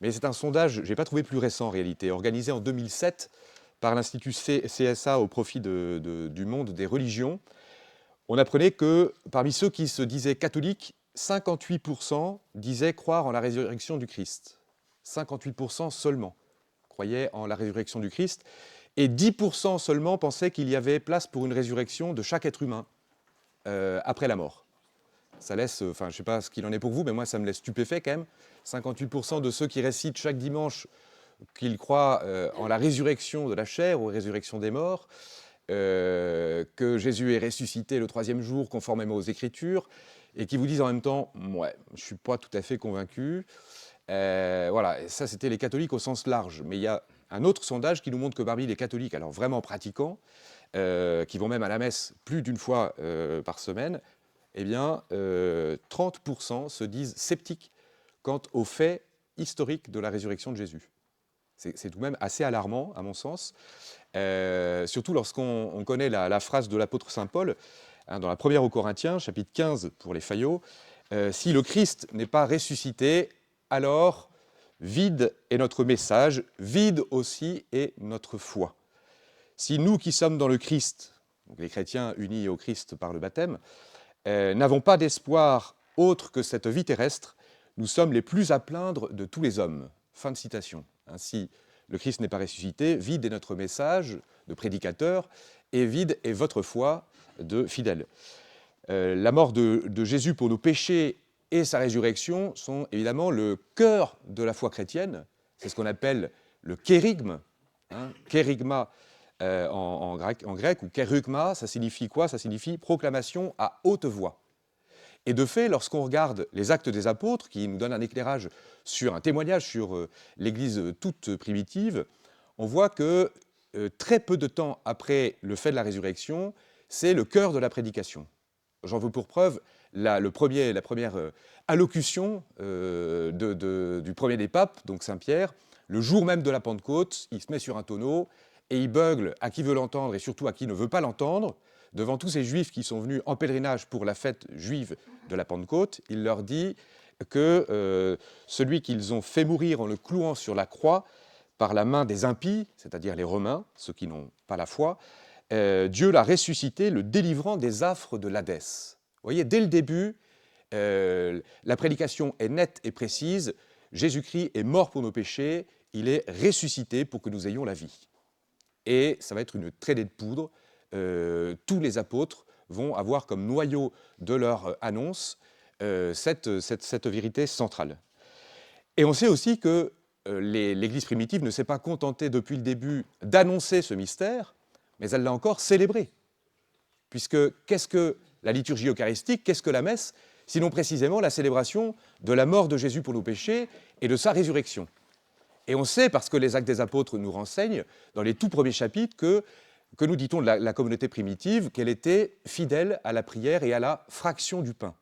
Mais c'est un sondage, je n'ai pas trouvé plus récent en réalité, organisé en 2007 par l'Institut CSA au profit du monde des religions. On apprenait que parmi ceux qui se disaient catholiques, 58% disaient croire en la résurrection du Christ. 58% seulement croyaient en la résurrection du Christ. Et 10% seulement pensaient qu'il y avait place pour une résurrection de chaque être humain après la mort. Ça laisse, enfin je ne sais pas ce qu'il en est pour vous, mais moi ça me laisse stupéfait quand même. 58% de ceux qui récitent chaque dimanche qu'ils croient en la résurrection de la chair ou la résurrection des morts, que Jésus est ressuscité le troisième jour conformément aux Écritures, et qui vous disent en même temps, ouais, je ne suis pas tout à fait convaincu. Voilà, et ça c'était les catholiques au sens large. Mais il y a un autre sondage qui nous montre que parmi les catholiques, alors vraiment pratiquants, qui vont même à la messe plus d'une fois par semaine, eh bien, 30% se disent sceptiques quant au fait historique de la résurrection de Jésus. C'est tout de même assez alarmant, à mon sens, surtout lorsqu'on connaît la phrase de l'apôtre Saint Paul, hein, dans la première aux Corinthiens, chapitre 15 pour les Fayot, si le Christ n'est pas ressuscité, alors vide est notre message, vide aussi est notre foi. Si nous qui sommes dans le Christ, donc les chrétiens unis au Christ par le baptême, n'avons pas d'espoir autre que cette vie terrestre, nous sommes les plus à plaindre de tous les hommes. Fin de citation. Ainsi, le Christ n'est pas ressuscité, vide est notre message de prédicateur, et vide est votre foi de fidèle. La mort de Jésus pour nos péchés et sa résurrection sont évidemment le cœur de la foi chrétienne. C'est ce qu'on appelle le kérygme, hein, kérygma en grec, ou kérugma, ça signifie quoi? Ça signifie proclamation à haute voix. Et de fait, lorsqu'on regarde les actes des apôtres, qui nous donnent un éclairage sur un témoignage sur l'Église toute primitive, on voit que très peu de temps après le fait de la résurrection, c'est le cœur de la prédication. J'en veux pour preuve la première allocution du premier des papes, donc Saint Pierre, le jour même de la Pentecôte, il se met sur un tonneau et il beugle à qui veut l'entendre et surtout à qui ne veut pas l'entendre. Devant tous ces juifs qui sont venus en pèlerinage pour la fête juive de la Pentecôte, il leur dit que celui qu'ils ont fait mourir en le clouant sur la croix par la main des impies, c'est-à-dire les Romains, ceux qui n'ont pas la foi, Dieu l'a ressuscité, le délivrant des affres de l'Hadès. Vous voyez, dès le début, la prédication est nette et précise. Jésus-Christ est mort pour nos péchés, il est ressuscité pour que nous ayons la vie. Et ça va être une traînée de poudre. Tous les apôtres vont avoir comme noyau de leur annonce cette vérité centrale. Et on sait aussi que l'Église primitive ne s'est pas contentée depuis le début d'annoncer ce mystère, mais elle l'a encore célébré. Puisque qu'est-ce que la liturgie eucharistique, qu'est-ce que la messe, sinon précisément la célébration de la mort de Jésus pour nos péchés et de sa résurrection. Et on sait, parce que les Actes des Apôtres nous renseignent, dans les tout premiers chapitres, que nous dit-on de la communauté primitive, qu'elle était fidèle à la prière et à la fraction du pain.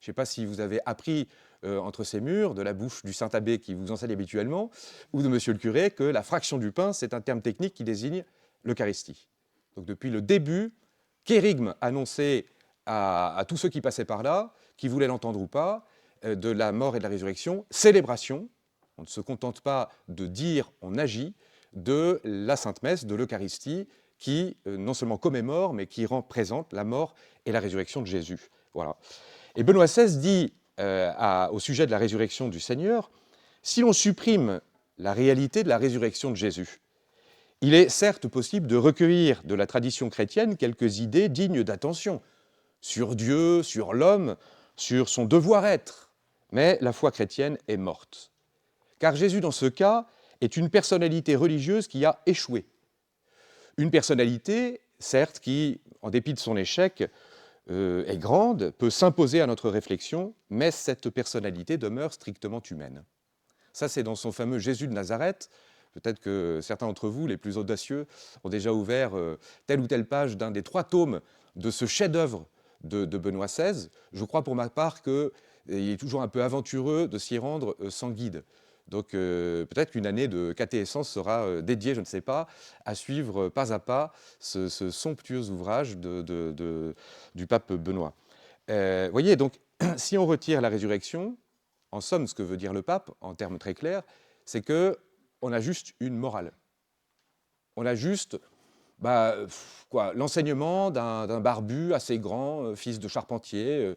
Je ne sais pas si vous avez appris entre ces murs, de la bouche du Saint-Abbé qui vous enseigne habituellement, ou de Monsieur le curé, que la fraction du pain, c'est un terme technique qui désigne l'Eucharistie. Donc depuis le début, kérygme annonçait à tous ceux qui passaient par là, qui voulaient l'entendre ou pas, de la mort et de la résurrection, célébration, on ne se contente pas de dire, on agit, de la Sainte Messe, de l'Eucharistie, qui non seulement commémore, mais qui rend présente la mort et la résurrection de Jésus. Voilà. Et Benoît XVI dit au sujet de la résurrection du Seigneur, si l'on supprime la réalité de la résurrection de Jésus, il est certes possible de recueillir de la tradition chrétienne quelques idées dignes d'attention sur Dieu, sur l'homme, sur son devoir-être, mais la foi chrétienne est morte. Car Jésus, dans ce cas, est une personnalité religieuse qui a échoué. Une personnalité, certes, qui, en dépit de son échec, est grande, peut s'imposer à notre réflexion, mais cette personnalité demeure strictement humaine. Ça, c'est dans son fameux Jésus de Nazareth. Peut-être que certains d'entre vous, les plus audacieux, ont déjà ouvert telle ou telle page d'un des 3 tomes de ce chef-d'œuvre de Benoît XVI. Je crois pour ma part qu'il est toujours un peu aventureux de s'y rendre sans guide. Donc peut-être qu'une année de catéchèse sera dédiée, je ne sais pas, à suivre pas à pas ce somptueux ouvrage du pape Benoît. Voyez, donc, si on retire la résurrection, En somme, ce que veut dire le pape, en termes très clairs, c'est qu'on a juste une morale. On a juste l'enseignement d'un barbu assez grand, fils de charpentier,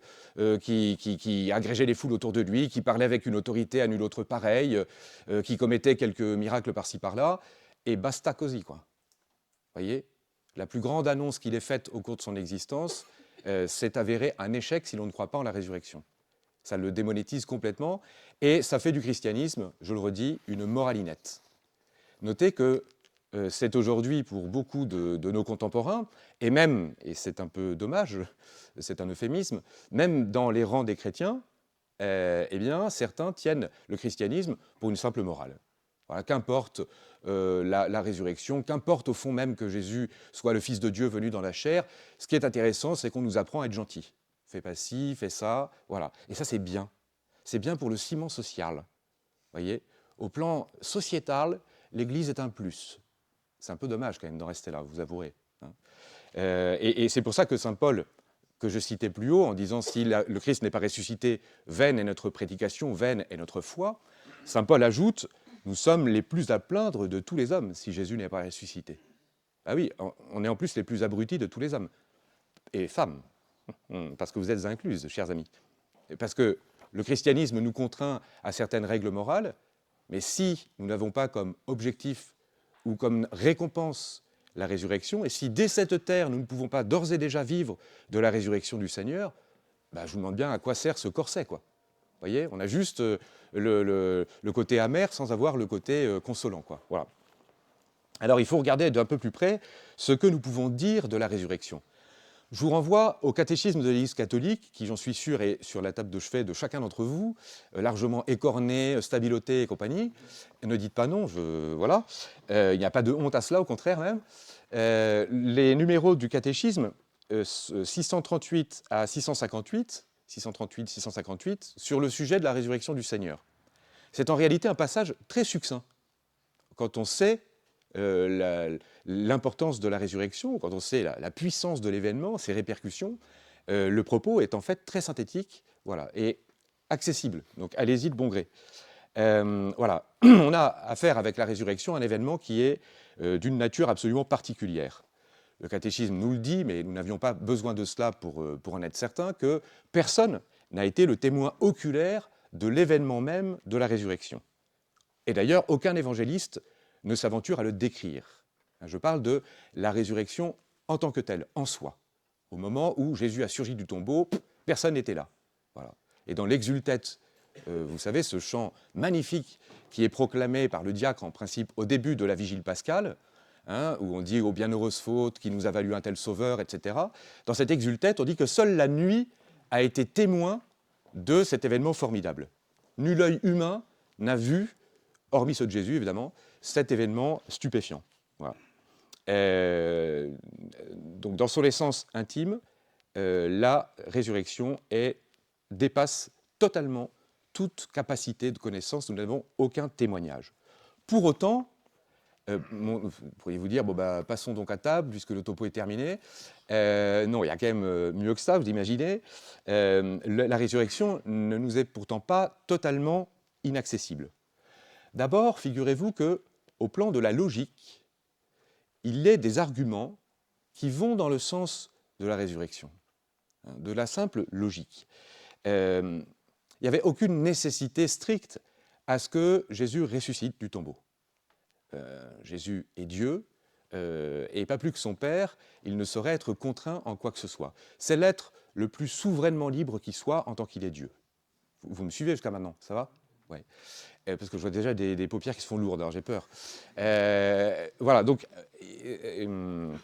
qui agrégeait les foules autour de lui, qui parlait avec une autorité à nul autre pareille, qui commettait quelques miracles par-ci par-là, et basta così, quoi. Vous voyez, la plus grande annonce qu'il ait faite au cours de son existence s'est avérée un échec si l'on ne croit pas en la résurrection. Ça le démonétise complètement, et ça fait du christianisme, je le redis, une moralinette. Notez que c'est aujourd'hui pour beaucoup de nos contemporains, et même, et c'est un peu dommage, c'est un euphémisme, même dans les rangs des chrétiens, eh bien, certains tiennent le christianisme pour une simple morale. Voilà, qu'importe la résurrection, qu'importe au fond même que Jésus soit le Fils de Dieu venu dans la chair, ce qui est intéressant, c'est qu'on nous apprend à être gentil. Fais pas ci, fais ça, voilà. Et ça, c'est bien. C'est bien pour le ciment social. Vous voyez, au plan sociétal, l'Église est un plus. C'est un peu dommage quand même d'en rester là, vous avouerez. Et c'est pour ça que saint Paul, que je citais plus haut, en disant si le Christ n'est pas ressuscité, vaine est notre prédication, vaine est notre foi, saint Paul ajoute, nous sommes les plus à plaindre de tous les hommes si Jésus n'est pas ressuscité. Ah oui, on est en plus les plus abrutis de tous les hommes. Et femmes, parce que vous êtes incluses, chers amis. Et parce que le christianisme nous contraint à certaines règles morales, mais si nous n'avons pas comme objectif ou comme récompense la résurrection, et si dès cette terre, nous ne pouvons pas d'ores et déjà vivre de la résurrection du Seigneur, je vous demande bien à quoi sert ce corset, quoi. Vous voyez, on a juste le côté amer sans avoir le côté consolant, quoi. Voilà. Alors, il faut regarder d'un peu plus près ce que nous pouvons dire de la résurrection. Je vous renvoie au catéchisme de l'Église catholique, qui, j'en suis sûr, est sur la table de chevet de chacun d'entre vous, largement écorné, stabiloté et compagnie. Ne dites pas non, voilà. Il n'y a pas de honte à cela, au contraire même. Les numéros du catéchisme, 638 à 658, 638, sur le sujet de la résurrection du Seigneur. C'est en réalité un passage très succinct. Quand on sait l'importance de la résurrection, quand on sait la puissance de l'événement, ses répercussions, le propos est en fait très synthétique, voilà, et accessible. Donc allez-y de bon gré. Voilà, on a affaire avec la résurrection à un événement qui est d'une nature absolument particulière. Le catéchisme nous le dit, mais nous n'avions pas besoin de cela pour en être certains, que personne n'a été le témoin oculaire de l'événement même de la résurrection. Et d'ailleurs, aucun évangéliste ne s'aventure à le décrire. Je parle de la résurrection en tant que telle, en soi. Au moment où Jésus a surgi du tombeau, personne n'était là. Voilà. Et dans l'Exultet, vous savez, ce chant magnifique qui est proclamé par le diacre, en principe, au début de la vigile pascale, où on dit « Ô bienheureuse faute qui nous a valu un tel sauveur », etc. Dans cet Exultet, on dit que seule la nuit a été témoin de cet événement formidable. Nul œil humain n'a vu, hormis ceux de Jésus, évidemment, cet événement stupéfiant. Voilà. Donc, dans son essence intime, la résurrection dépasse totalement toute capacité de connaissance. Nous n'avons aucun témoignage. Pour autant, vous pourriez vous dire, passons donc à table, puisque le topo est terminé. Non, il y a quand même mieux que ça, vous imaginez. La résurrection ne nous est pourtant pas totalement inaccessible. D'abord, figurez-vous qu'au plan de la logique, il est des arguments qui vont dans le sens de la résurrection, de la simple logique. Il n'y avait aucune nécessité stricte à ce que Jésus ressuscite du tombeau. Jésus est Dieu, et pas plus que son Père, il ne saurait être contraint en quoi que ce soit. C'est l'être le plus souverainement libre qui soit en tant qu'il est Dieu. Vous me suivez jusqu'à maintenant, ça va? Ouais. Parce que je vois déjà des paupières qui se font lourdes, alors j'ai peur. Voilà, donc il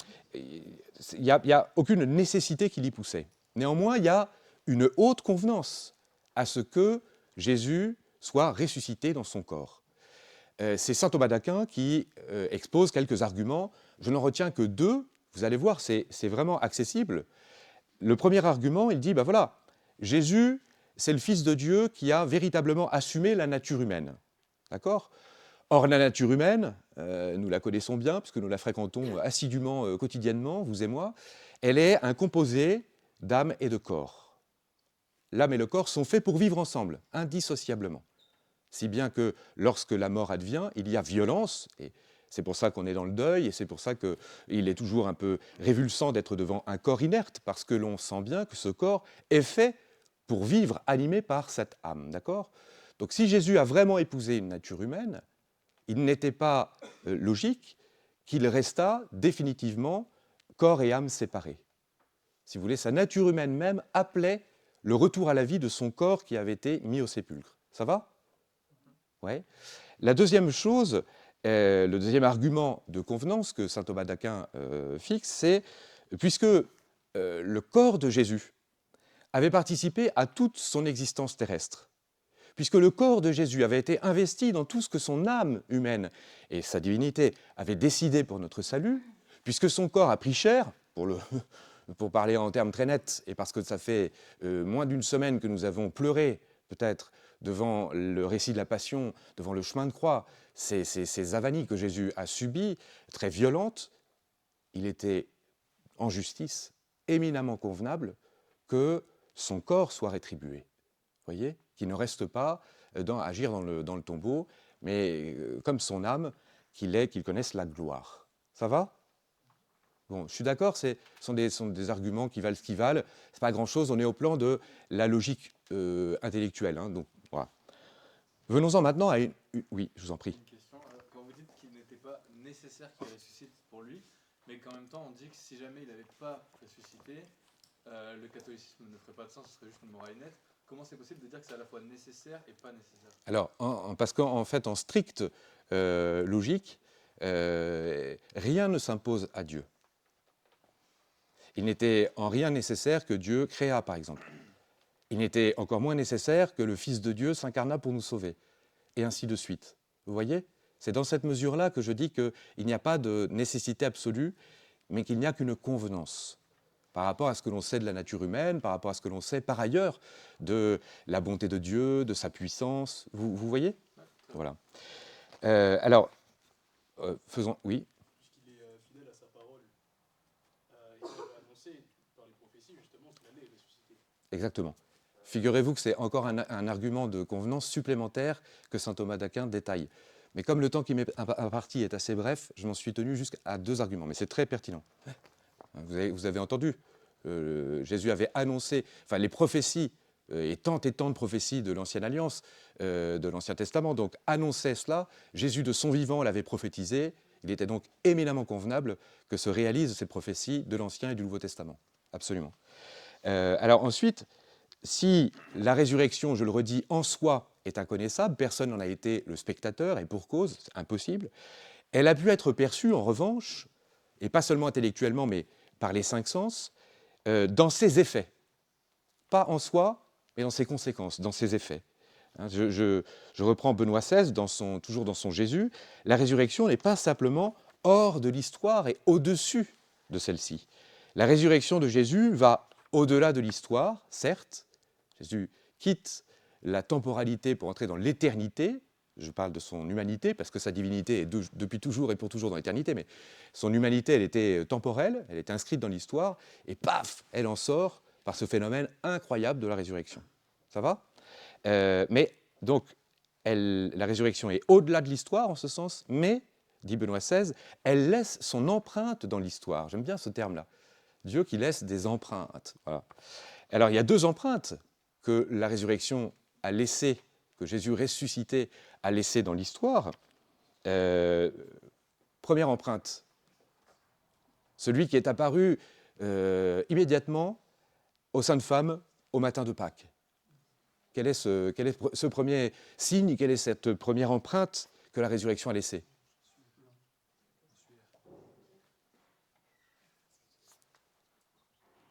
n'y a aucune nécessité qui l'y poussait. Néanmoins, il y a une haute convenance à ce que Jésus soit ressuscité dans son corps. C'est saint Thomas d'Aquin qui expose quelques arguments. Je n'en retiens que deux. Vous allez voir, c'est vraiment accessible. Le premier argument, il dit, voilà, Jésus, c'est le Fils de Dieu qui a véritablement assumé la nature humaine. D'accord ? Or, la nature humaine, nous la connaissons bien, puisque nous la fréquentons assidûment, quotidiennement, vous et moi, elle est un composé d'âme et de corps. l'âme et le corps sont faits pour vivre ensemble, indissociablement. Si bien que lorsque la mort advient, il y a violence, et c'est pour ça qu'on est dans le deuil, et c'est pour ça qu'il est toujours un peu révulsant d'être devant un corps inerte, parce que l'on sent bien que ce corps est fait pour vivre animé par cette âme, d'accord? Donc si Jésus a vraiment épousé une nature humaine, il n'était pas logique qu'il restât définitivement corps et âme séparés. Si vous voulez, sa nature humaine même appelait le retour à la vie de son corps qui avait été mis au sépulcre. Ça va? Ouais. La deuxième chose, le deuxième argument de convenance que saint Thomas d'Aquin fixe, c'est puisque le corps de Jésus avait participé à toute son existence terrestre, puisque le corps de Jésus avait été investi dans tout ce que son âme humaine et sa divinité avaient décidé pour notre salut, puisque son corps a pris cher, pour parler en termes très nets, et parce que ça fait moins d'une semaine que nous avons pleuré, peut-être, devant le récit de la Passion, devant le chemin de croix, ces avanies que Jésus a subies, très violentes, il était en justice, éminemment convenable, que son corps soit rétribué. Vous voyez? Qu'il ne reste pas agir dans le tombeau, mais comme son âme, qu'il connaisse la gloire. Ça va? Bon, je suis d'accord, ce sont des arguments qui valent ce qu'ils valent. Ce n'est pas grand-chose, on est au plan de la logique intellectuelle. Hein, donc, voilà. Venons-en maintenant à une... Oui, je vous en prie. Une question. Quand vous dites qu'il n'était pas nécessaire qu'il ressuscite pour lui, mais qu'en même temps on dit que si jamais il n'avait pas ressuscité, le catholicisme ne ferait pas de sens, ce serait juste une morale nette. Comment c'est possible de dire que c'est à la fois nécessaire et pas nécessaire? Alors, parce qu'en fait, en stricte logique, rien ne s'impose à Dieu. Il n'était en rien nécessaire que Dieu créât, par exemple. Il n'était encore moins nécessaire que le Fils de Dieu s'incarnât pour nous sauver, et ainsi de suite. Vous voyez? C'est dans cette mesure-là que je dis qu'il n'y a pas de nécessité absolue, mais qu'il n'y a qu'une convenance par rapport à ce que l'on sait de la nature humaine, par rapport à ce que l'on sait par ailleurs de la bonté de Dieu, de sa puissance. Vous voyez? Voilà. Alors, faisons... Oui. Puisqu'il est fidèle à sa parole, il avait annoncé dans les prophéties justement qu'il allait ressusciter. Exactement. Figurez-vous que c'est encore un argument de convenance supplémentaire que saint Thomas d'Aquin détaille. Mais comme le temps qui m'est imparti est assez bref, je m'en suis tenu jusqu'à 2 arguments. Mais c'est très pertinent. Vous avez entendu, Jésus avait annoncé, enfin les prophéties, et tant de prophéties de l'Ancienne Alliance, de l'Ancien Testament, donc annonçaient cela. Jésus de son vivant l'avait prophétisé. Il était donc éminemment convenable que se réalisent ces prophéties de l'Ancien et du Nouveau Testament. Absolument. Alors ensuite, si la résurrection, je le redis, en soi est inconnaissable, personne n'en a été le spectateur, et pour cause, c'est impossible, elle a pu être perçue, en revanche, et pas seulement intellectuellement, mais par les 5 sens, dans ses effets. Pas en soi, mais dans ses conséquences, dans ses effets. Hein, je reprends Benoît XVI, toujours dans son Jésus, la résurrection n'est pas simplement hors de l'histoire et au-dessus de celle-ci. La résurrection de Jésus va au-delà de l'histoire, certes. Jésus quitte la temporalité pour entrer dans l'éternité. Je parle de son humanité, parce que sa divinité est depuis toujours et pour toujours dans l'éternité, mais son humanité, elle était temporelle, elle était inscrite dans l'histoire, et paf, elle en sort par ce phénomène incroyable de la résurrection. Ça va? Mais donc, la résurrection est au-delà de l'histoire en ce sens, mais, dit Benoît XVI, elle laisse son empreinte dans l'histoire. J'aime bien ce terme-là. Dieu qui laisse des empreintes. Voilà. Alors, il y a 2 empreintes que la résurrection a laissées, que Jésus ressuscité a laissées dans l'histoire. Première empreinte, celui qui est apparu immédiatement aux saintes femmes au matin de Pâques. Quel est ce premier signe, quelle est cette première empreinte que la résurrection a laissée?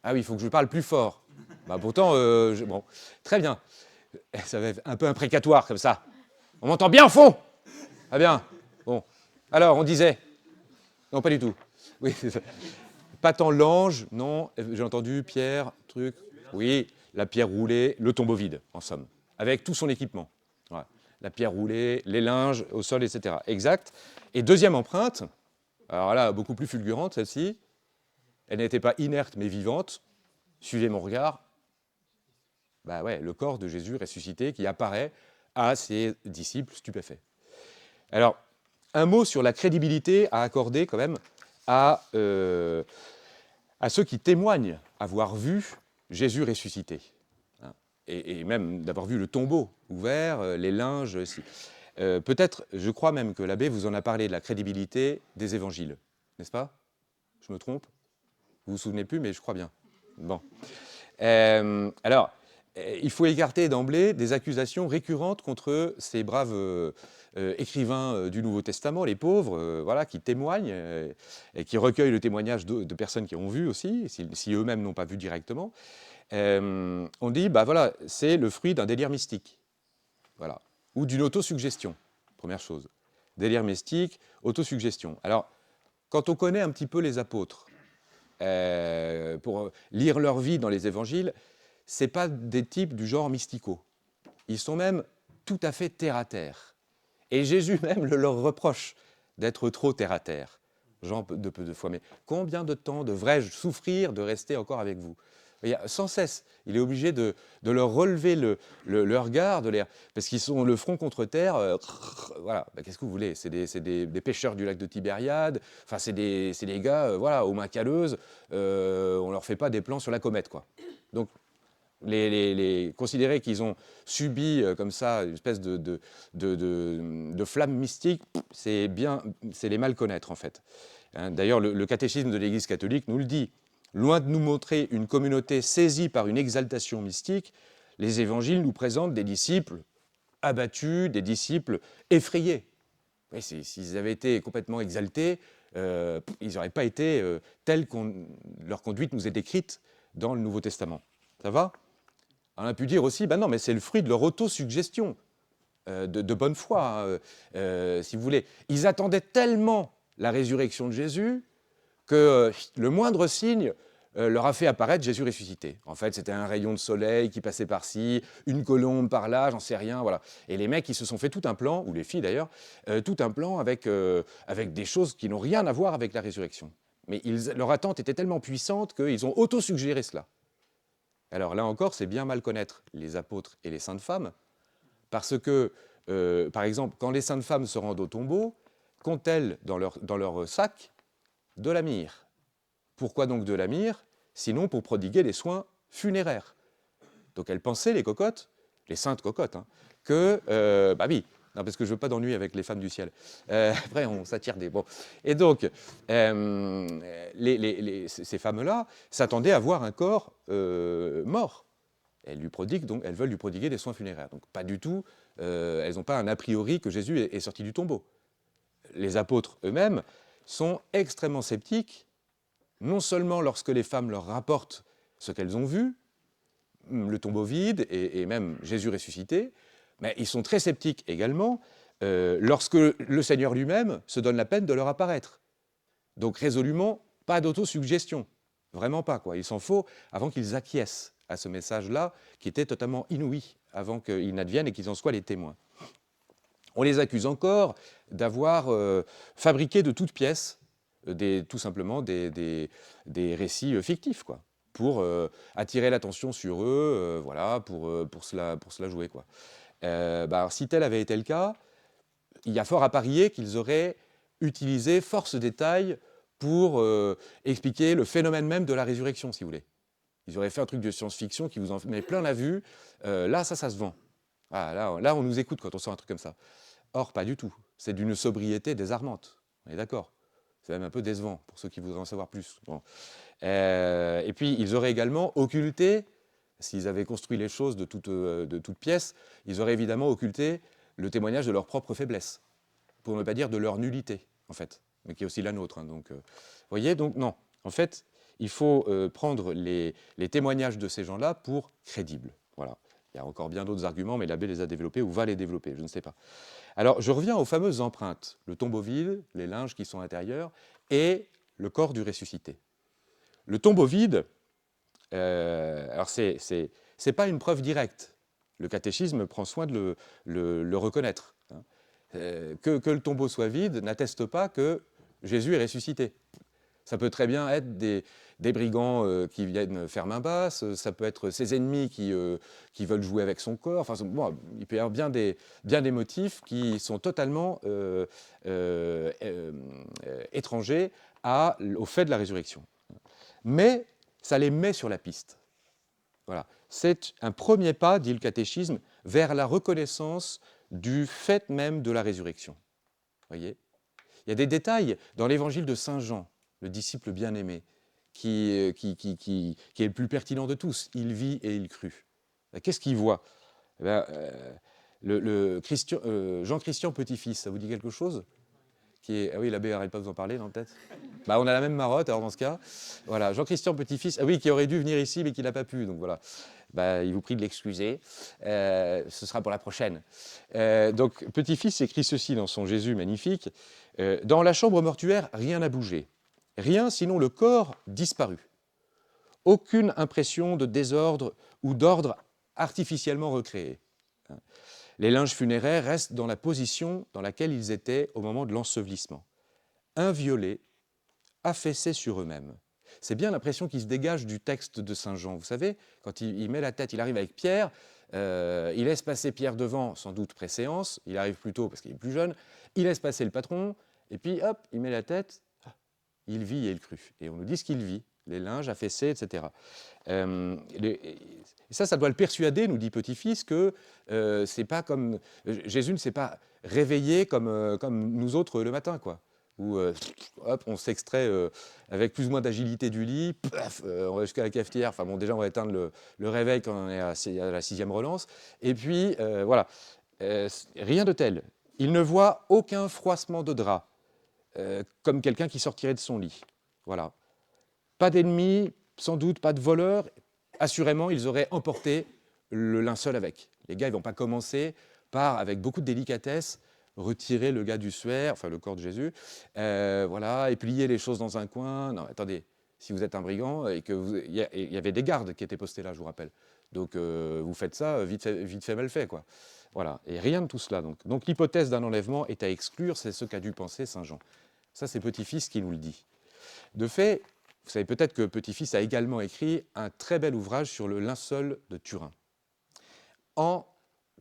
Ah oui, il faut que je parle plus fort. Bah, pourtant, bon, très bien. Ça va être un peu imprécatoire comme ça. On m'entend bien au fond? Ah bien. Bon. Alors, on disait... Non, pas du tout. Oui, c'est ça. Pas tant l'ange, non. J'ai entendu Pierre, truc. Oui, la pierre roulée, le tombeau vide, en somme, avec tout son équipement. Voilà. La pierre roulée, les linges au sol, etc. Exact. Et deuxième empreinte, alors là, beaucoup plus fulgurante, celle-ci. Elle n'était pas inerte, mais vivante. Suivez mon regard. Bah ouais, le corps de Jésus ressuscité qui apparaît à ses disciples stupéfaits. Alors, un mot sur la crédibilité à accorder quand même à ceux qui témoignent avoir vu Jésus ressuscité. Hein, et même d'avoir vu le tombeau ouvert, les linges. Peut-être, je crois même que l'abbé vous en a parlé de la crédibilité des évangiles, n'est-ce pas? Je me trompe? Vous vous souvenez plus, mais je crois bien. Bon. Alors, il faut écarter d'emblée des accusations récurrentes contre ces braves écrivains du Nouveau Testament, les pauvres, voilà, qui témoignent et qui recueillent le témoignage de personnes qui ont vu aussi, si eux-mêmes n'ont pas vu directement. On dit, bah voilà, c'est le fruit d'un délire mystique, voilà, ou d'une autosuggestion, première chose. Délire mystique, autosuggestion. Alors, quand on connaît un petit peu les apôtres, pour lire leur vie dans les évangiles, ce n'est pas des types du genre mystico. Ils sont même tout à fait terre-à-terre. Et Jésus même le leur reproche d'être trop terre-à-terre. Jean de peu de fois, mais combien de temps devrais-je souffrir de rester encore avec vous? Sans cesse, il est obligé de leur relever le regard, parce qu'ils sont le front contre terre. Voilà, ben, qu'est-ce que vous voulez? C'est des pêcheurs du lac de Tibériade. Enfin, c'est des gars, voilà, aux mains calleuses. On leur fait pas des plans sur la comète, quoi. Donc, considérer qu'ils ont subi comme ça une espèce de flamme mystique, c'est les mal connaître en fait. Hein, d'ailleurs, le catéchisme de l'Église catholique nous le dit. Loin de nous montrer une communauté saisie par une exaltation mystique, les évangiles nous présentent des disciples abattus, des disciples effrayés. S'ils avaient été complètement exaltés, ils n'auraient pas été tels que leur conduite nous est décrite dans le Nouveau Testament. Ça va? On a pu dire aussi, ben non, mais c'est le fruit de leur autosuggestion, de bonne foi, hein, si vous voulez. Ils attendaient tellement la résurrection de Jésus que le moindre signe leur a fait apparaître Jésus ressuscité. En fait, c'était un rayon de soleil qui passait par-ci, une colombe par-là, j'en sais rien, voilà. Et les mecs, ils se sont fait tout un plan, ou les filles d'ailleurs, tout un plan avec des choses qui n'ont rien à voir avec la résurrection. Mais leur attente était tellement puissante qu'ils ont autosuggéré cela. Alors là encore, c'est bien mal connaître les apôtres et les saintes femmes, parce que, par exemple, quand les saintes femmes se rendent au tombeau, qu'ont-elles dans leur sac? De la myrrhe. Pourquoi donc de la myrrhe? Sinon pour prodiguer des soins funéraires. Donc elles pensaient, les cocottes, les saintes cocottes, hein, que, bah oui, non, parce que je ne veux pas d'ennui avec les femmes du ciel. Après, on s'attire des... Bon. Et donc, ces femmes-là s'attendaient à voir un corps mort. Elles veulent lui prodiguer des soins funéraires. Donc pas du tout, elles n'ont pas un a priori que Jésus est sorti du tombeau. Les apôtres eux-mêmes sont extrêmement sceptiques, non seulement lorsque les femmes leur rapportent ce qu'elles ont vu, le tombeau vide et même Jésus ressuscité, mais ils sont très sceptiques également lorsque le Seigneur lui-même se donne la peine de leur apparaître. Donc résolument, pas d'autosuggestion, vraiment pas, quoi. Il s'en faut avant qu'ils acquiescent à ce message-là, qui était totalement inouï, avant qu'il n'advienne et qu'ils en soient les témoins. On les accuse encore d'avoir fabriqué de toutes pièces tout simplement des récits fictifs, quoi, pour attirer l'attention sur eux, voilà, pour se la jouer, quoi. Alors, si tel avait été le cas, il y a fort à parier qu'ils auraient utilisé force détails pour expliquer le phénomène même de la résurrection, si vous voulez. Ils auraient fait un truc de science-fiction qui vous en met plein la vue. Là, ça se vend. Ah, là, on nous écoute quand on sort un truc comme ça. Or, pas du tout. C'est d'une sobriété désarmante. On est d'accord. C'est même un peu décevant pour ceux qui voudraient en savoir plus. Bon. Et puis, ils auraient également occulté, s'ils avaient construit les choses de toutes pièces, ils auraient évidemment occulté le témoignage de leur propre faiblesse, pour ne pas dire de leur nullité, en fait, mais qui est aussi la nôtre. Hein, donc, vous voyez, donc non. En fait, il faut prendre les témoignages de ces gens-là pour crédibles. Voilà. Il y a encore bien d'autres arguments, mais l'abbé les a développés ou va les développer, je ne sais pas. Alors, je reviens aux fameuses empreintes, le tombeau vide, les linges qui sont intérieurs, et le corps du ressuscité. Le tombeau vide, alors c'est pas une preuve directe. Le catéchisme prend soin de le reconnaître. Hein. Que le tombeau soit vide n'atteste pas que Jésus est ressuscité. Ça peut très bien être des brigands qui viennent faire main basse, ça peut être ses ennemis qui veulent jouer avec son corps. Enfin, bon, il peut y avoir bien des motifs qui sont totalement étrangers au fait de la résurrection. Mais ça les met sur la piste. Voilà. C'est un premier pas, dit le catéchisme, vers la reconnaissance du fait même de la résurrection. Voyez ? Il y a des détails dans l'évangile de Saint Jean, le disciple bien-aimé, qui est le plus pertinent de tous. Il vit et il crut. Qu'est-ce qu'il voit ? Jean-Christian Petit-Fils, ça vous dit quelque chose ? Ah oui, l'abbé n'arrête pas de vous en parler, non, peut-être ? On a la même marotte, alors dans ce cas. Voilà, Jean-Christian Petit-Fils, ah oui, qui aurait dû venir ici, mais qui n'a pas pu, donc voilà. Il vous prie de l'excuser. Ce sera pour la prochaine. Donc, Petit-Fils écrit ceci dans son Jésus magnifique. Dans la chambre mortuaire, rien n'a bougé. Rien sinon le corps disparu. Aucune impression de désordre ou d'ordre artificiellement recréé. Les linges funéraires restent dans la position dans laquelle ils étaient au moment de l'ensevelissement. Inviolés, affaissés sur eux-mêmes. C'est bien l'impression qui se dégage du texte de Saint Jean. Vous savez, quand il met la tête, il arrive avec Pierre, il laisse passer Pierre devant, sans doute préséance, il arrive plus tôt parce qu'il est plus jeune, il laisse passer le patron, et puis hop, il met la tête, il vit et il crut. Et on nous dit ce qu'il vit, les linges affaissés, etc. Et ça doit le persuader, nous dit Petit-Fils, que c'est pas comme Jésus ne s'est pas réveillé comme nous autres le matin, quoi. Où hop, on s'extrait avec plus ou moins d'agilité du lit, paf, on va jusqu'à la cafetière. Enfin bon, déjà on va éteindre le réveil quand on est à la 6e relance. Et puis voilà, rien de tel. Il ne voit aucun froissement de drap, comme quelqu'un qui sortirait de son lit. Voilà. Pas d'ennemis, sans doute pas de voleurs. Assurément, ils auraient emporté le linceul avec. Les gars, ils ne vont pas commencer par, avec beaucoup de délicatesse, retirer le gars du suaire, enfin le corps de Jésus, voilà, et plier les choses dans un coin. Non, attendez, si vous êtes un brigand et que il y avait des gardes qui étaient postés là, je vous rappelle. Donc vous faites ça, vite fait, mal fait, quoi. Voilà, et rien de tout cela. Donc l'hypothèse d'un enlèvement est à exclure, c'est ce qu'a dû penser Saint Jean. Ça, c'est Petit-Fils qui nous le dit. De fait, vous savez peut-être que Petit-Fils a également écrit un très bel ouvrage sur le linceul de Turin, en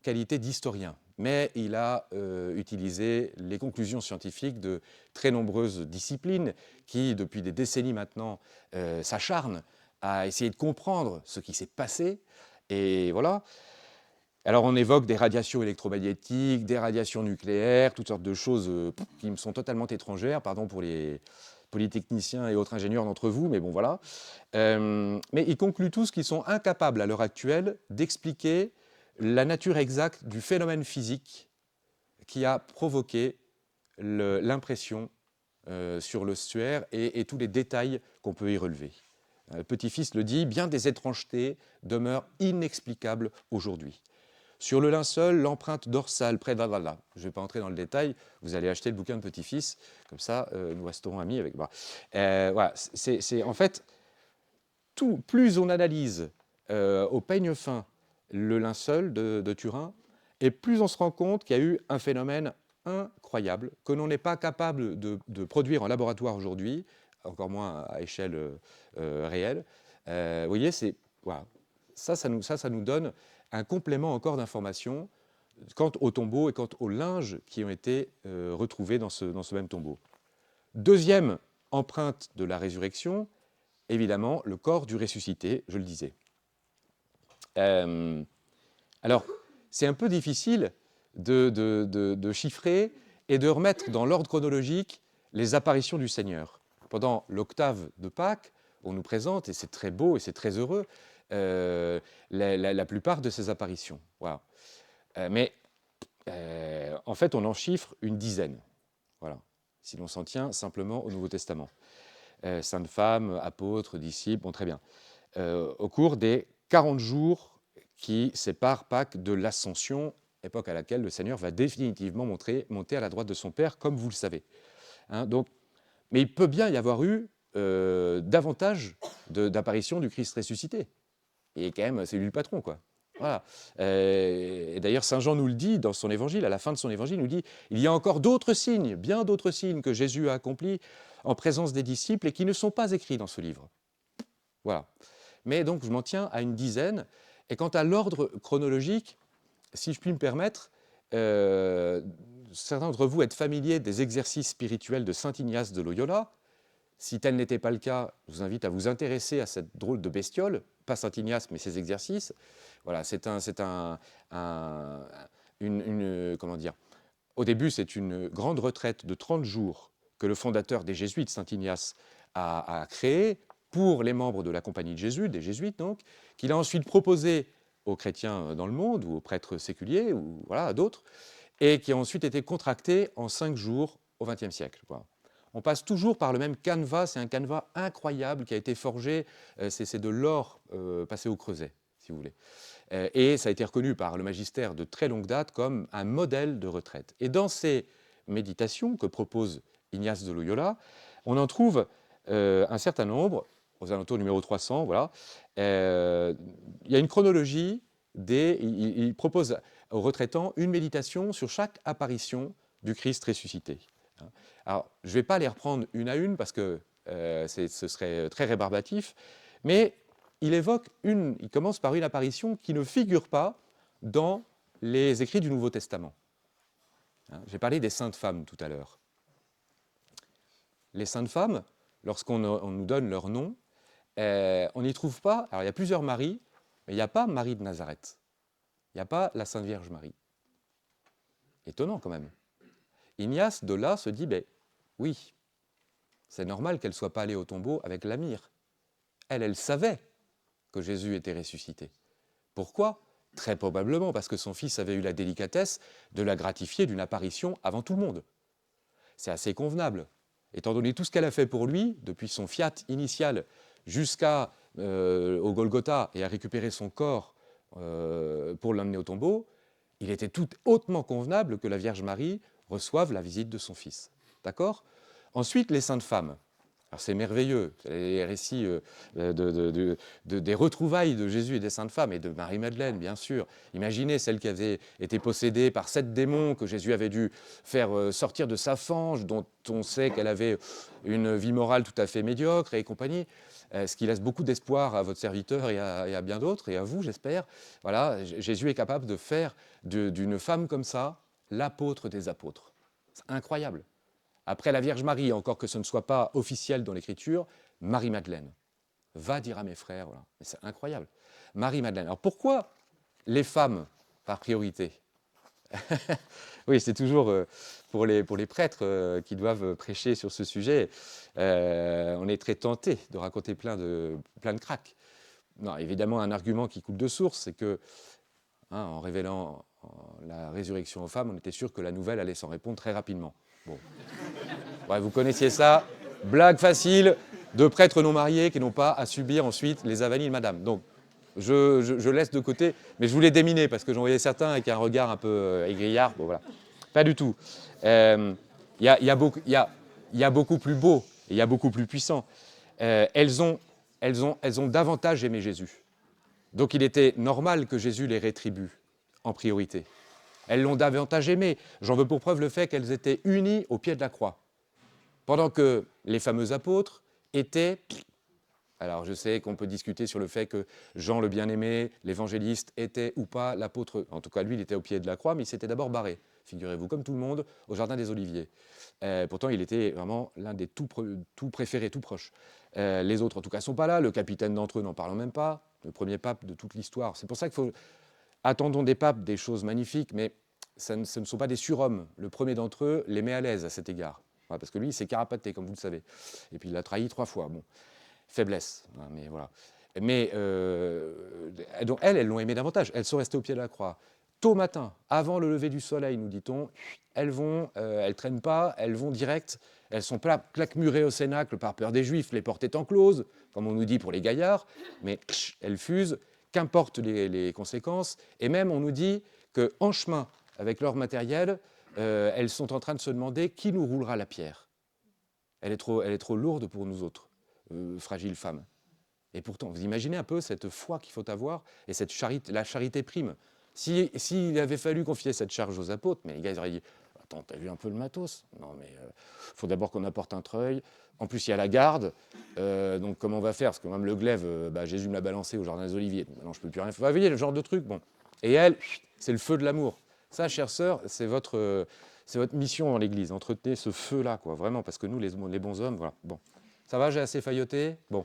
qualité d'historien. Mais il a utilisé les conclusions scientifiques de très nombreuses disciplines qui, depuis des décennies maintenant, s'acharnent à essayer de comprendre ce qui s'est passé. Et voilà. Alors on évoque des radiations électromagnétiques, des radiations nucléaires, toutes sortes de choses qui me sont totalement étrangères, pardon pour les polytechniciens et autres ingénieurs d'entre vous, mais bon voilà. Mais ils concluent tous qu'ils sont incapables à l'heure actuelle d'expliquer la nature exacte du phénomène physique qui a provoqué l'impression sur le suaire et tous les détails qu'on peut y relever. Petit-Fils le dit, bien des étrangetés demeurent inexplicables aujourd'hui. Sur le linceul, l'empreinte dorsale près de là. Je ne vais pas entrer dans le détail, vous allez acheter le bouquin de Petit-Fils, comme ça nous resterons amis avec. Voilà, c'est en fait, plus on analyse au peigne fin le linceul de Turin, et plus on se rend compte qu'il y a eu un phénomène incroyable que l'on n'est pas capable de produire en laboratoire aujourd'hui, encore moins à échelle réelle. Vous voyez, voilà. Ça nous donne un complément encore d'informations quant au tombeau et quant aux linges qui ont été retrouvés dans ce même tombeau. Deuxième empreinte de la résurrection, évidemment, le corps du ressuscité, je le disais. Alors, c'est un peu difficile de chiffrer et de remettre dans l'ordre chronologique les apparitions du Seigneur. Pendant l'octave de Pâques, on nous présente, et c'est très beau et c'est très heureux, la plupart de ces apparitions. Voilà. Mais en fait, on en chiffre une dizaine. Voilà. Si l'on s'en tient simplement au Nouveau Testament. Saintes femmes, apôtres, disciples, bon, très bien. Au cours des 40 jours qui séparent Pâques de l'Ascension, époque à laquelle le Seigneur va définitivement monter à la droite de son Père, comme vous le savez. Donc, mais il peut bien y avoir eu davantage d'apparitions du Christ ressuscité. Et quand même, c'est lui le patron, quoi. Voilà. Et d'ailleurs, Saint Jean nous le dit dans son évangile, à la fin de son évangile, il nous dit « Il y a encore d'autres signes, bien d'autres signes que Jésus a accomplis en présence des disciples et qui ne sont pas écrits dans ce livre. Voilà. Mais donc, je m'en tiens à une dizaine. Et quant à l'ordre chronologique, si je puis me permettre, certains d'entre vous êtes familiers des exercices spirituels de saint Ignace de Loyola. Si tel n'était pas le cas, je vous invite à vous intéresser à cette drôle de bestiole, pas saint Ignace, mais ses exercices. Voilà, comment dire, au début, c'est une grande retraite de 30 jours que le fondateur des Jésuites, saint Ignace, a créée pour les membres de la Compagnie de Jésus, des Jésuites donc, qu'il a ensuite proposé aux chrétiens dans le monde, ou aux prêtres séculiers, ou voilà, à d'autres, et qui a ensuite été contracté en 5 jours au XXe siècle. Voilà. On passe toujours par le même canevas, c'est un canevas incroyable qui a été forgé, c'est de l'or passé au creuset, si vous voulez. Et ça a été reconnu par le magistère de très longue date comme un modèle de retraite. Et dans ces méditations que propose Ignace de Loyola, on en trouve un certain nombre, aux alentours numéro 300, voilà. Il y a une chronologie il propose aux retraitants une méditation sur chaque apparition du Christ ressuscité. Alors, je ne vais pas les reprendre une à une parce que ce serait très rébarbatif, mais il commence par une apparition qui ne figure pas dans les écrits du Nouveau Testament. J'ai parlé des saintes femmes tout à l'heure. Les saintes femmes, lorsqu'on nous donne leur nom, on n'y trouve pas. Alors, il y a plusieurs Maries, mais il n'y a pas Marie de Nazareth. Il n'y a pas la Sainte Vierge Marie. Étonnant quand même. Ignace, de là, se dit, oui, c'est normal qu'elle ne soit pas allée au tombeau avec la myrrhe. Elle savait que Jésus était ressuscité. Pourquoi ? Très probablement parce que son fils avait eu la délicatesse de la gratifier d'une apparition avant tout le monde. C'est assez convenable. Étant donné tout ce qu'elle a fait pour lui, depuis son fiat initial jusqu'au Golgotha et à récupérer son corps pour l'emmener au tombeau, il était tout hautement convenable que la Vierge Marie reçoive la visite de son fils. D'accord ? Ensuite, les saintes femmes. Alors c'est merveilleux, les récits des retrouvailles de Jésus et des saintes femmes, et de Marie-Madeleine, bien sûr. Imaginez celle qui avait été possédée par 7 démons que Jésus avait dû faire sortir de sa fange, dont on sait qu'elle avait une vie morale tout à fait médiocre et compagnie. Ce qui laisse beaucoup d'espoir à votre serviteur et à bien d'autres, et à vous, j'espère. Voilà, Jésus est capable de faire d'une femme comme ça l'apôtre des apôtres. C'est incroyable. Après la Vierge Marie, encore que ce ne soit pas officiel dans l'Écriture, Marie-Madeleine. Va dire à mes frères, voilà. Mais c'est incroyable. Marie-Madeleine. Alors pourquoi les femmes par priorité? Oui, c'est toujours pour les prêtres qui doivent prêcher sur ce sujet, on est très tenté de raconter plein de cracks. Non, évidemment, un argument qui coule de source, c'est que, en révélant la résurrection aux femmes, on était sûr que la nouvelle allait s'en répondre très rapidement. Bon. Ouais, vous connaissiez ça, blague facile de prêtres non mariés qui n'ont pas à subir ensuite les avanies de madame. Donc, je laisse de côté, mais je voulais déminer parce que j'en voyais certains avec un regard un peu aigriard. Bon, voilà. Pas du tout. Il y a beaucoup plus beau et il y a beaucoup plus puissant. Elles ont davantage aimé Jésus. Donc, il était normal que Jésus les rétribue en priorité. Elles l'ont davantage aimé. J'en veux pour preuve le fait qu'elles étaient unies au pied de la croix. Pendant que les fameux apôtres étaient... Alors je sais qu'on peut discuter sur le fait que Jean le bien-aimé, l'évangéliste, était ou pas l'apôtre. En tout cas, lui, il était au pied de la croix, mais il s'était d'abord barré, figurez-vous, comme tout le monde, au Jardin des Oliviers. Pourtant, il était vraiment l'un des tout préférés, tout proches. Les autres, en tout cas, ne sont pas là. Le capitaine d'entre eux, n'en parlons même pas. Le premier pape de toute l'histoire. C'est pour ça qu'il faut... Attendons des papes des choses magnifiques, mais ce ne sont pas des surhommes. Le premier d'entre eux les met à l'aise à cet égard. Voilà, parce que lui, il s'est carapaté, comme vous le savez. Et puis, il l'a trahi 3 fois. Bon, faiblesse. Mais voilà. Mais donc, elles l'ont aimé davantage. Elles sont restées au pied de la croix. Tôt matin, avant le lever du soleil, nous dit-on, elles traînent pas, elles vont direct. Elles sont claquemurées au cénacle par peur des Juifs, les portes étant closes, comme on nous dit pour les gaillards. Mais elles fusent, qu'importe les conséquences. Et même, on nous dit qu'en chemin, avec leur matériel, elles sont en train de se demander qui nous roulera la pierre. Elle est trop lourde pour nous autres, fragiles femmes. Et pourtant, vous imaginez un peu cette foi qu'il faut avoir et la charité prime. S'il avait fallu confier cette charge aux apôtres, mais les gars, ils auraient dit Attends, t'as vu un peu le matos? Non, mais faut d'abord qu'on apporte un treuil. En plus, il y a la garde. Donc, comment on va faire? Parce que même le glaive, Jésus me l'a balancé au jardin des Oliviers. Donc, maintenant, je ne peux plus rien faire. Vous voyez, le genre de truc. Bon. Et elle, c'est le feu de l'amour. Ça, chère sœur, c'est votre mission dans l'Église. Entretenez ce feu-là, quoi, vraiment, parce que nous, les bons hommes, voilà. Bon. Ça va, j'ai assez failloté? Bon.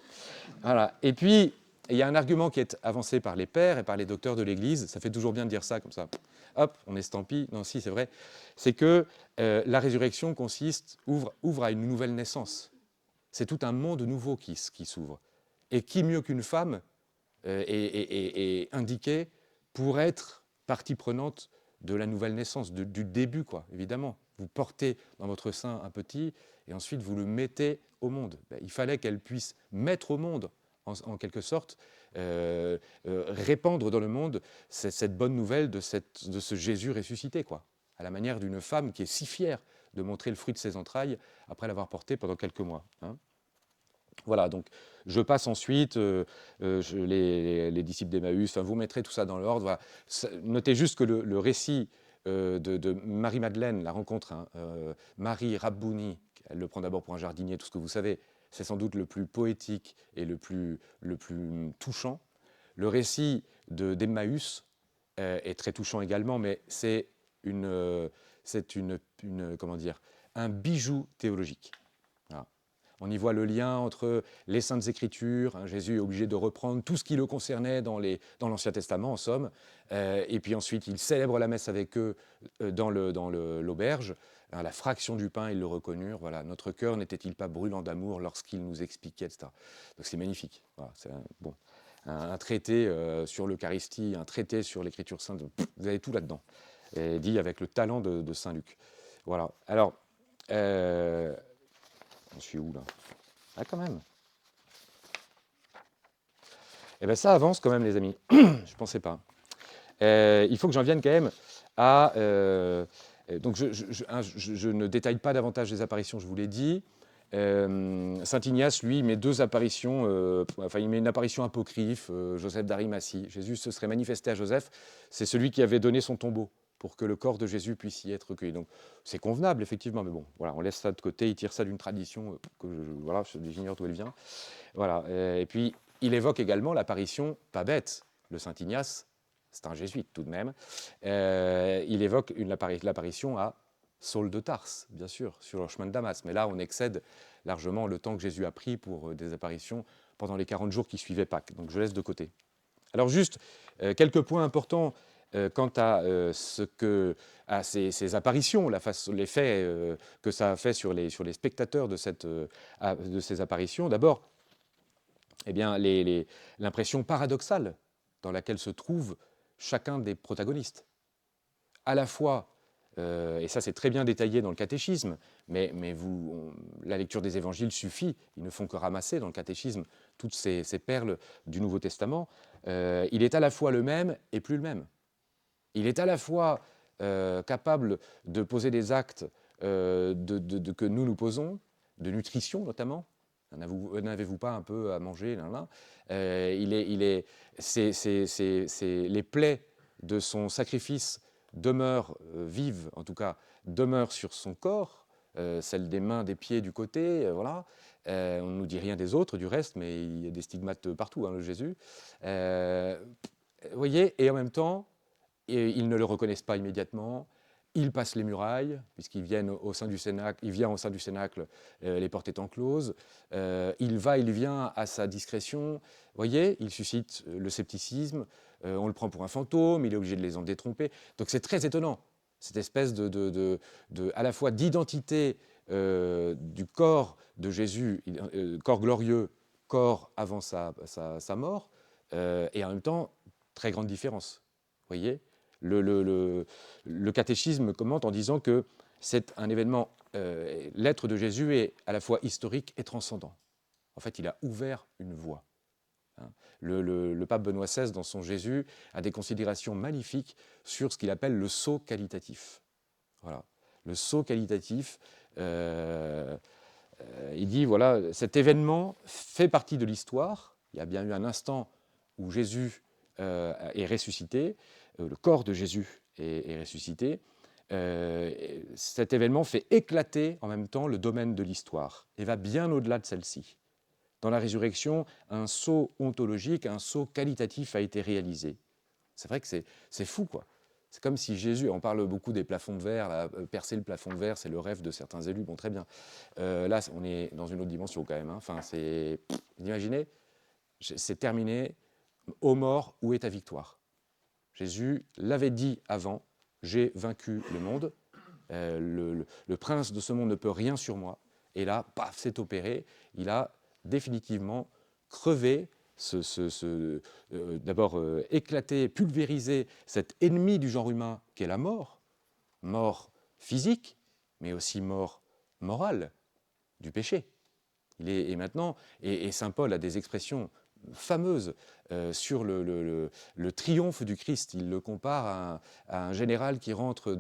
Voilà. Et puis, il y a un argument qui est avancé par les pères et par les docteurs de l'Église. Ça fait toujours bien de dire ça, comme ça. Hop, on estampille. Non, si, c'est vrai. C'est que la résurrection ouvre à une nouvelle naissance. C'est tout un monde nouveau qui s'ouvre. Et qui mieux qu'une femme est indiquée pour être partie prenante de la nouvelle naissance, du début, quoi, évidemment. Vous portez dans votre sein un petit et ensuite vous le mettez au monde. Il fallait qu'elle puisse mettre au monde, en quelque sorte, répandre dans le monde cette bonne nouvelle de ce Jésus ressuscité, quoi, à la manière d'une femme qui est si fière de montrer le fruit de ses entrailles après l'avoir porté pendant quelques mois. Hein. Voilà, donc je passe ensuite les disciples d'Emmaüs, vous mettrez tout ça dans l'ordre. Voilà. Notez juste que le récit de Marie-Madeleine, la rencontre, hein, Marie Rabbouni, elle le prend d'abord pour un jardinier, tout ce que vous savez, c'est sans doute le plus poétique et le plus touchant. Le récit d'Emmaüs est très touchant également, mais c'est comment dire, un bijou théologique. Voilà. On y voit le lien entre les Saintes Écritures, hein, Jésus est obligé de reprendre tout ce qui le concernait dans l'Ancien Testament, en somme, et puis ensuite il célèbre la messe avec eux dans l'auberge, hein, la fraction du pain, ils le reconnurent, voilà, notre cœur n'était-il pas brûlant d'amour lorsqu'il nous expliquait, etc. Donc c'est magnifique, voilà, c'est un traité sur l'Eucharistie, un traité sur l'Écriture sainte, vous avez tout là-dedans, et dit avec le talent de Saint Luc. Voilà, alors... je suis où là? Ah, quand même. Eh bien, ça avance quand même, les amis. Je ne pensais pas. Il faut que j'en vienne quand même à... donc, je ne détaille pas davantage les apparitions, je vous l'ai dit. Saint Ignace, lui, met deux apparitions, il met une apparition apocryphe, Joseph d'Arimathie. Jésus se serait manifesté à Joseph, c'est celui qui avait donné son tombeau pour que le corps de Jésus puisse y être recueilli. Donc c'est convenable, effectivement, mais bon, voilà, on laisse ça de côté, il tire ça d'une tradition que j'ignore d'où elle vient. Voilà, et puis il évoque également l'apparition, pas bête, le Saint Ignace, c'est un jésuite tout de même, il évoque l'apparition à Saul de Tarse, bien sûr, sur le chemin de Damas. Mais là, on excède largement le temps que Jésus a pris pour des apparitions pendant les 40 jours qui suivaient Pâques. Donc je laisse de côté. Alors juste quelques points importants quant à ces apparitions, l'effet que ça a fait sur les spectateurs de ces apparitions. D'abord, eh bien, l'impression paradoxale dans laquelle se trouve chacun des protagonistes. À la fois, et ça c'est très bien détaillé dans le catéchisme, mais la lecture des évangiles suffit, ils ne font que ramasser dans le catéchisme toutes ces perles du Nouveau Testament. Il est à la fois le même et plus le même. Il est à la fois capable de poser des actes que nous posons, de nutrition notamment. N'avez-vous pas un peu à manger là, là. Les plaies de son sacrifice demeurent vives, en tout cas, demeurent sur son corps, celles des mains, des pieds, du côté, voilà. On ne nous dit rien des autres, du reste, mais il y a des stigmates partout, hein, le Jésus. Vous voyez, et en même temps, ils ne le reconnaissent pas immédiatement. Il passe les murailles, puisqu'il vient au sein du cénacle, les portes étant closes. Il va, il vient à sa discrétion. Vous voyez, il suscite le scepticisme. On le prend pour un fantôme, il est obligé de les en détromper. Donc c'est très étonnant, cette espèce à la fois d'identité du corps de Jésus, corps glorieux, corps avant sa mort, et en même temps, très grande différence. Vous voyez ? Le catéchisme commente en disant que c'est un événement, l'être de Jésus est à la fois historique et transcendant. En fait, il a ouvert une voie. Hein. Le pape Benoît XVI, dans son Jésus, a des considérations magnifiques sur ce qu'il appelle le saut qualitatif. Voilà. Le saut qualitatif, il dit, voilà, cet événement fait partie de l'histoire. Il y a bien eu un instant où Jésus est ressuscité, le corps de Jésus est ressuscité, cet événement fait éclater en même temps le domaine de l'histoire et va bien au-delà de celle-ci. Dans la résurrection, un saut ontologique, un saut qualitatif a été réalisé. C'est vrai que c'est fou, quoi. C'est comme si Jésus, on parle beaucoup des plafonds de verre, là, percer le plafond de verre, c'est le rêve de certains élus, bon, très bien. Là, on est dans une autre dimension quand même. Hein. Enfin, vous imaginez, c'est terminé, ô mort, où est ta victoire? Jésus l'avait dit avant, j'ai vaincu le monde, le prince de ce monde ne peut rien sur moi. Et là, paf, c'est opéré, il a définitivement crevé, d'abord éclaté, pulvérisé cet ennemi du genre humain qu'est la mort physique, mais aussi mort morale du péché. Et maintenant, et Saint Paul a des expressions fameuses sur le triomphe du Christ. Il le compare à un général qui rentre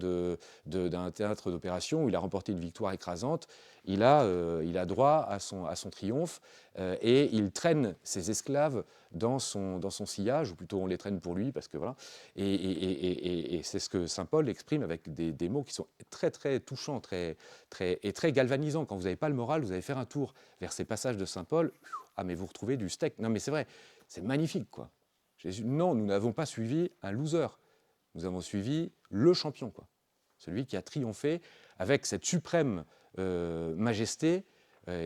d'un théâtre d'opération où il a remporté une victoire écrasante. Il a droit à son triomphe et il traîne ses esclaves dans son sillage, ou plutôt on les traîne pour lui, parce que voilà. Et c'est ce que Saint Paul exprime avec des mots qui sont très très touchants, très galvanisants. Quand vous n'avez pas le moral, vous allez faire un tour vers ces passages de Saint Paul. Ah, mais vous retrouvez du steak. Non, mais c'est vrai, c'est magnifique, quoi. Jésus, non, nous n'avons pas suivi un loser. Nous avons suivi le champion, quoi. Celui qui a triomphé avec cette suprême majesté,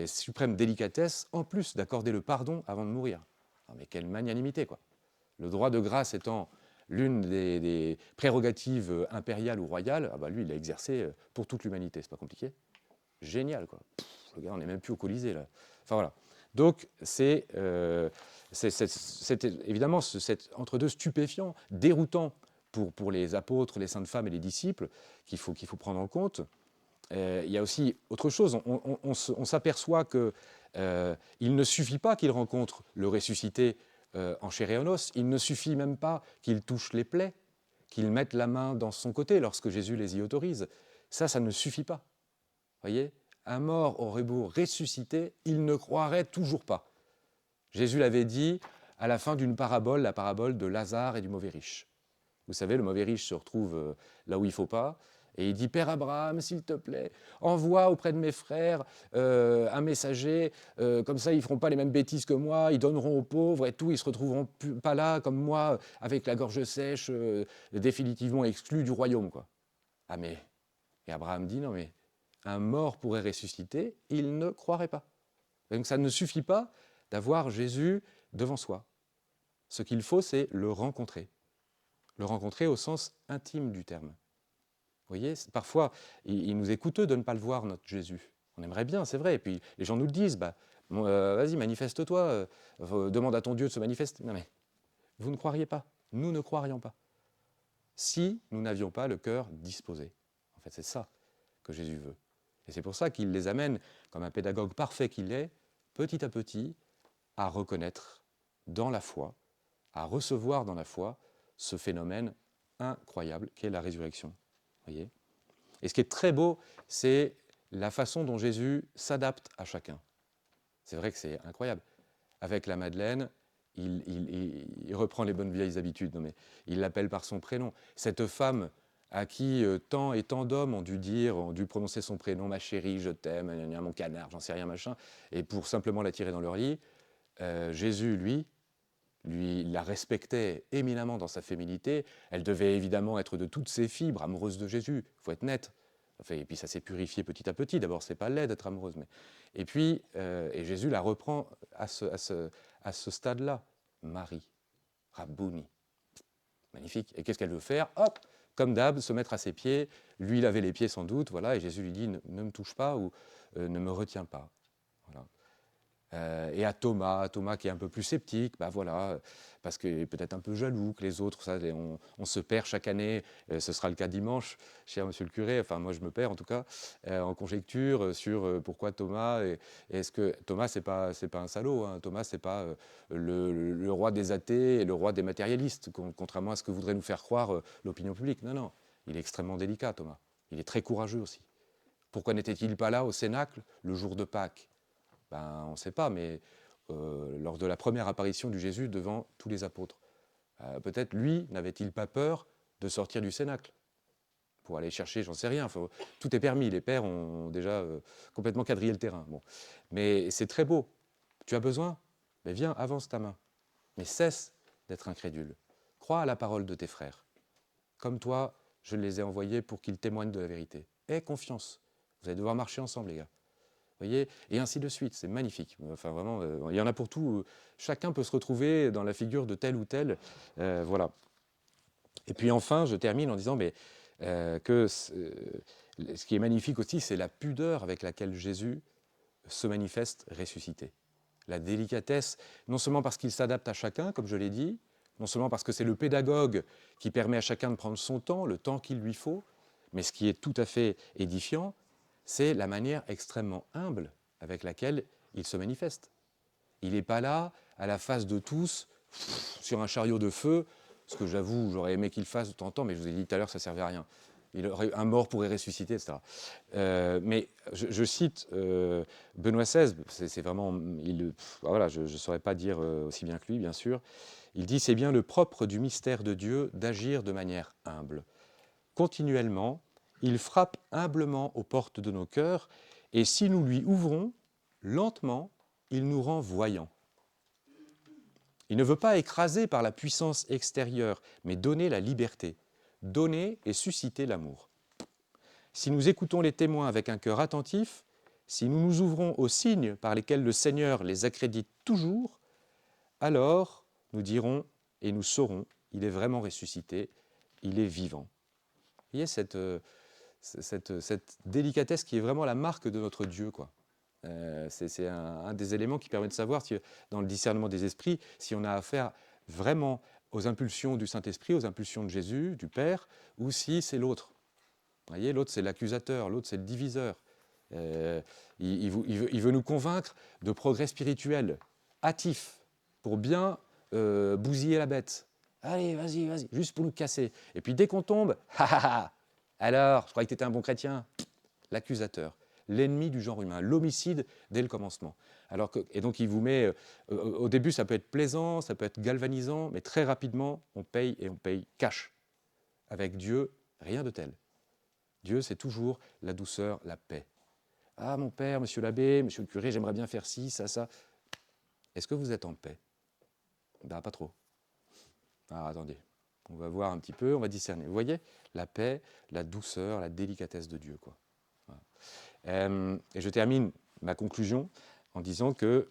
suprême délicatesse, en plus d'accorder le pardon avant de mourir. Non, mais quelle magnanimité, quoi. Le droit de grâce étant l'une des prérogatives impériales ou royales, ah bah lui, il l'a exercé pour toute l'humanité. C'est pas compliqué. Génial, quoi. Le gars, on n'est même plus au Colisée, là. Enfin, voilà. Donc, c'est évidemment cet entre-deux stupéfiant, déroutant pour les apôtres, les saintes femmes et les disciples, qu'il faut prendre en compte. Il y a aussi autre chose. On s'aperçoit qu'il ne suffit pas qu'il rencontre le ressuscité en chair et en os. Il ne suffit même pas qu'il touche les plaies, qu'il mette la main dans son côté lorsque Jésus les y autorise. Ça ne suffit pas. Voyez, un mort aurait beau ressusciter, il ne croirait toujours pas. Jésus l'avait dit à la fin d'une parabole, la parabole de Lazare et du mauvais riche. Vous savez, le mauvais riche se retrouve là où il ne faut pas, et il dit « Père Abraham, s'il te plaît, envoie auprès de mes frères un messager, comme ça ils ne feront pas les mêmes bêtises que moi, ils donneront aux pauvres et tout, ils ne se retrouveront pas là comme moi, avec la gorge sèche, définitivement exclus du royaume. » quoi. Ah mais, et Abraham dit « Non mais, un mort pourrait ressusciter, il ne croirait pas. » Donc ça ne suffit pas d'avoir Jésus devant soi. Ce qu'il faut, c'est le rencontrer. Le rencontrer au sens intime du terme. Vous voyez, parfois, il nous est coûteux de ne pas le voir, notre Jésus. On aimerait bien, c'est vrai. Et puis les gens nous le disent, vas-y, manifeste-toi, demande à ton Dieu de se manifester. Non mais, vous ne croiriez pas, nous ne croirions pas. Si nous n'avions pas le cœur disposé. En fait, c'est ça que Jésus veut. Et c'est pour ça qu'il les amène, comme un pédagogue parfait qu'il est, petit à petit, à reconnaître dans la foi, à recevoir dans la foi ce phénomène incroyable qu'est la résurrection. Voyez ? Et ce qui est très beau, c'est la façon dont Jésus s'adapte à chacun. C'est vrai que c'est incroyable. Avec la Madeleine, il reprend les bonnes vieilles habitudes, non mais il l'appelle par son prénom. Cette femme à qui tant et tant d'hommes ont dû prononcer son prénom, ma chérie, je t'aime, mon canard, j'en sais rien, machin, et pour simplement l'attirer dans leur lit, Jésus, lui, la respectait éminemment dans sa féminité. Elle devait évidemment être de toutes ses fibres, amoureuse de Jésus. Il faut être net. Enfin, et puis ça s'est purifié petit à petit. D'abord, c'est pas laid d'être amoureuse. Et puis, et Jésus la reprend à ce stade-là. Marie, Rabbouni. Magnifique. Et qu'est-ce qu'elle veut faire? Hop, comme d'hab, se mettre à ses pieds, lui laver les pieds sans doute. Voilà, et Jésus lui dit, ne me touche pas ou ne me retiens pas. Voilà. Et à Thomas qui est un peu plus sceptique, voilà, parce qu'il est peut-être un peu jaloux que les autres, ça, on se perd chaque année, ce sera le cas dimanche, cher monsieur le curé, enfin moi je me perds en tout cas, en conjecture sur pourquoi Thomas, et est-ce que Thomas c'est pas un salaud, hein, Thomas c'est pas le roi des athées et le roi des matérialistes, contrairement à ce que voudrait nous faire croire l'opinion publique, non, il est extrêmement délicat Thomas, il est très courageux aussi. Pourquoi n'était-il pas là au Cénacle le jour de Pâques? On ne sait pas, mais lors de la première apparition du Jésus devant tous les apôtres, peut-être lui n'avait-il pas peur de sortir du Cénacle? pour aller chercher, j'en sais rien. Tout est permis. Les pères ont déjà complètement quadrillé le terrain. Bon. Mais c'est très beau. Tu as besoin? Mais viens, avance ta main. Mais cesse d'être incrédule. Crois à la parole de tes frères. Comme toi, je les ai envoyés pour qu'ils témoignent de la vérité. Aie confiance. Vous allez devoir marcher ensemble, les gars. Vous voyez? Et ainsi de suite. C'est magnifique. Enfin, vraiment, il y en a pour tout. Chacun peut se retrouver dans la figure de tel ou tel. Voilà. Et puis enfin, je termine en disant que ce qui est magnifique aussi, c'est la pudeur avec laquelle Jésus se manifeste ressuscité. La délicatesse, non seulement parce qu'il s'adapte à chacun, comme je l'ai dit, non seulement parce que c'est le pédagogue qui permet à chacun de prendre son temps, le temps qu'il lui faut, mais ce qui est tout à fait édifiant, c'est la manière extrêmement humble avec laquelle il se manifeste. Il n'est pas là, à la face de tous, sur un chariot de feu, ce que j'avoue, j'aurais aimé qu'il fasse de temps en temps, mais je vous ai dit tout à l'heure, ça ne servait à rien. Un mort pourrait ressusciter, etc. Mais je cite Benoît XVI, c'est vraiment, voilà, je ne saurais pas dire aussi bien que lui, bien sûr. Il dit, c'est bien le propre du mystère de Dieu d'agir de manière humble. Continuellement, il frappe humblement aux portes de nos cœurs, et si nous lui ouvrons, lentement, il nous rend voyants. Il ne veut pas écraser par la puissance extérieure, mais donner la liberté, donner et susciter l'amour. Si nous écoutons les témoins avec un cœur attentif, si nous nous ouvrons aux signes par lesquels le Seigneur les accrédite toujours, alors nous dirons et nous saurons, il est vraiment ressuscité, il est vivant. Vous voyez cette délicatesse qui est vraiment la marque de notre Dieu, quoi. C'est un des éléments qui permet de savoir, dans le discernement des esprits, si on a affaire vraiment aux impulsions du Saint-Esprit, aux impulsions de Jésus, du Père, ou si c'est l'autre. Vous voyez, l'autre c'est l'accusateur, l'autre c'est le diviseur. Il veut nous convaincre de progrès spirituel, hâtif, pour bien bousiller la bête. Allez, vas-y, juste pour nous casser. Et puis dès qu'on tombe, alors, je croyais que tu étais un bon chrétien. L'accusateur, l'ennemi du genre humain, l'homicide dès le commencement. Et donc il vous met, au début ça peut être plaisant, ça peut être galvanisant, mais très rapidement on paye et on paye cash. Avec Dieu, rien de tel. Dieu, c'est toujours la douceur, la paix. Ah mon père, monsieur l'abbé, monsieur le curé, j'aimerais bien faire ci, ça. Est-ce que vous êtes en paix? Ben, pas trop. Ah, attendez, on va voir un petit peu, on va discerner. Vous voyez, la paix, la douceur, la délicatesse de Dieu, quoi. Et je termine ma conclusion en disant que,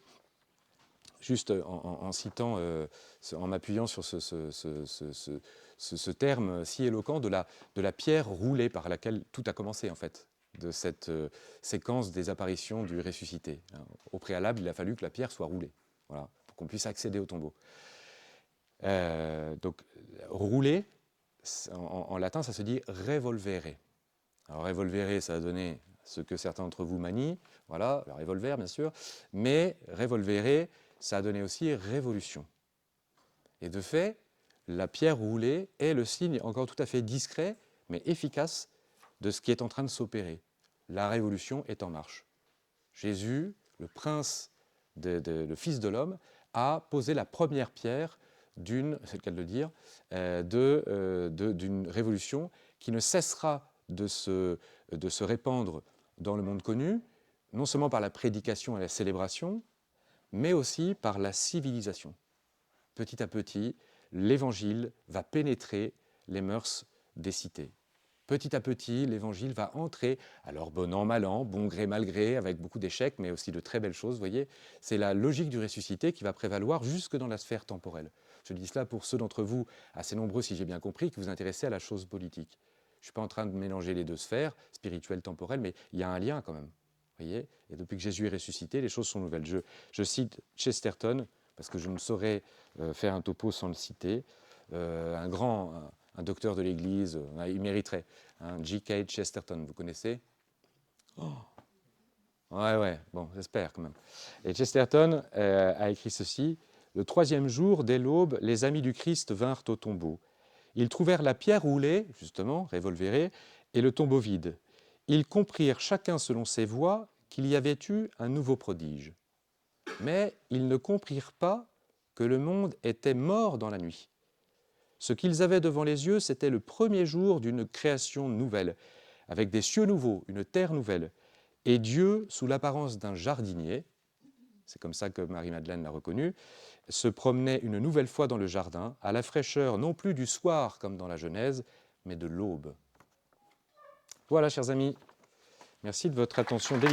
juste en citant, en m'appuyant sur ce terme si éloquent de la pierre roulée par laquelle tout a commencé, en fait, de cette séquence des apparitions du ressuscité. Au préalable, il a fallu que la pierre soit roulée, voilà, pour qu'on puisse accéder au tombeau. Donc, rouler, en latin, ça se dit revolvere. Alors, revolvere, ça a donné ce que certains d'entre vous manient, voilà, le revolver, bien sûr, mais revolvere, ça a donné aussi révolution. Et de fait, la pierre roulée est le signe encore tout à fait discret, mais efficace, de ce qui est en train de s'opérer. La révolution est en marche. Jésus, le prince, le fils de l'homme, a posé la première pierre c'est le cas de le dire, d'une révolution qui ne cessera de se répandre dans le monde connu, non seulement par la prédication et la célébration, mais aussi par la civilisation. Petit à petit, l'Évangile va pénétrer les mœurs des cités. Petit à petit, l'Évangile va entrer, alors bon an, mal an, bon gré, mal gré, avec beaucoup d'échecs, mais aussi de très belles choses, vous voyez. C'est la logique du ressuscité qui va prévaloir jusque dans la sphère temporelle. Je dis cela pour ceux d'entre vous, assez nombreux si j'ai bien compris, qui vous intéressez à la chose politique. Je ne suis pas en train de mélanger les deux sphères, spirituelle, temporelle, mais il y a un lien quand même. Voyez, et depuis que Jésus est ressuscité, les choses sont nouvelles. Je cite Chesterton, parce que je ne saurais faire un topo sans le citer, un docteur de l'Église, il mériterait, G.K. Chesterton, vous connaissez? Oh. Ouais, bon, j'espère quand même. Et Chesterton a écrit ceci: « Le 3e jour, dès l'aube, les amis du Christ vinrent au tombeau. Ils trouvèrent la pierre roulée, justement, revolvérée, et le tombeau vide. Ils comprirent chacun selon ses voies qu'il y avait eu un nouveau prodige. Mais ils ne comprirent pas que le monde était mort dans la nuit. Ce qu'ils avaient devant les yeux, c'était le premier jour d'une création nouvelle, avec des cieux nouveaux, une terre nouvelle. Et Dieu, sous l'apparence d'un jardinier, c'est comme ça que Marie-Madeleine l'a reconnu, se promenait une nouvelle fois dans le jardin, à la fraîcheur non plus du soir comme dans la Genèse, mais de l'aube. Voilà, chers amis, merci de votre attention délicate.